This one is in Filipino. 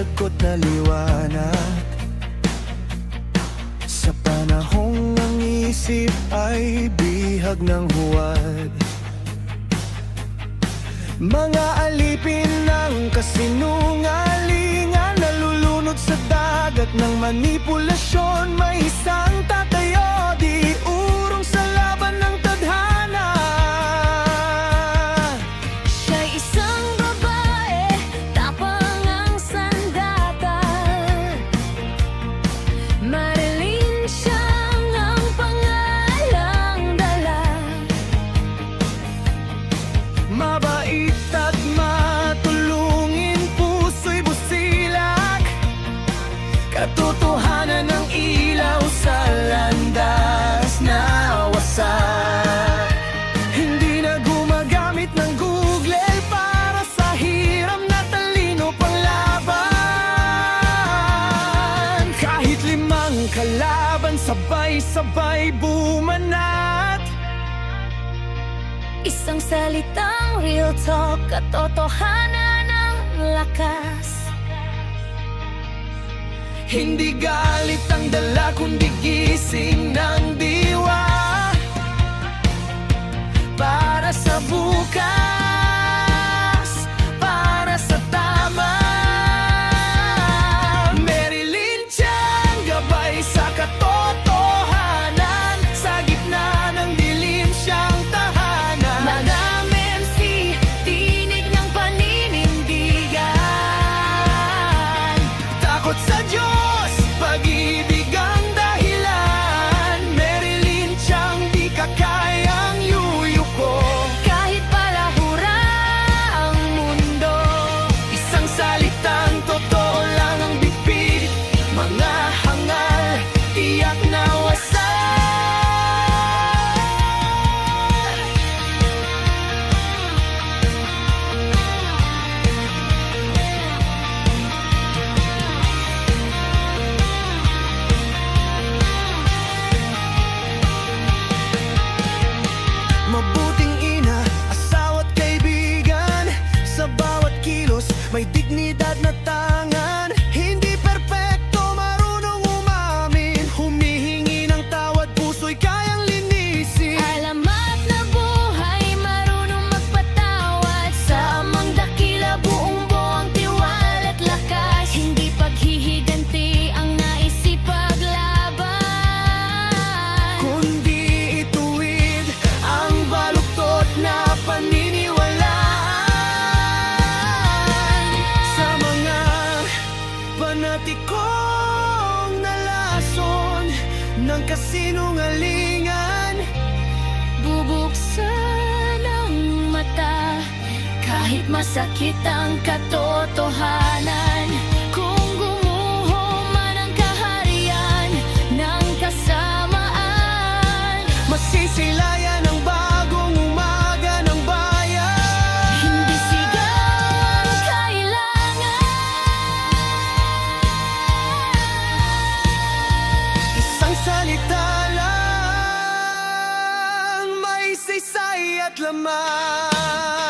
sagot na liwanag. Sa panahong ang isip ay bihag ng huwad, mga alipin ng kasinungalingan, nalulunod sa dagat ng manipulasyon. May isang tatayo, di urong sa laban ng tadhana. Siya'y isang babae, tapang ang sandata. Marilyn siyang ang pangalang dala. Mabait at matulungin, puso'y busilak, katotohanan ng ilaw sa landas na wasak. Hindi na gumagamit ng Google para sa hiram na talino panglaban. Kahit 5 kalaban, sabay-sabay bumanat. Isang salitang real talk, katotohanan ng lakas. Hindi galit ang dala, kundi gising ng diwa para sa bukas, para sa tama. Marilyn Tiang, gabay sa katotohanan, sa gitna ng dilim siyang tahanan. Mga MC, tinig ng paninindigan. Takot sa Diyos, pag-ibig ang dahilan. Marilyn Tiang, di ka kayang yuyuko. Kahit palahura ang mundo, Isang salitang totoo lang ang bibig, mga hangal, tiyak na wasak. Mabuting ina, asawa't kaibigan, sa bawat kilos may dignidad na tangan. Hindi perpekto, marunong umamin, humihingi ng tawad, puso'y kayang linisin. alamat na buhay, marunong magpatawad. Sa amang dakila, buong buong tiwala at lakas. Hindi paghihiganti ang nais ipaglaban. Kundi ituwid ang baluktot na paniniwalaan. Sa mga panatikong nalason ng kasinungalingan, Bubuksan ang mata, kahit masakit ang katotohanan. Kung gumuho man ang kaharian ng kasamaan, masisilayan ang bagong umaga ng bayan. hindi sigaw ang kailangan. Isang salita lang, may saysay at laman.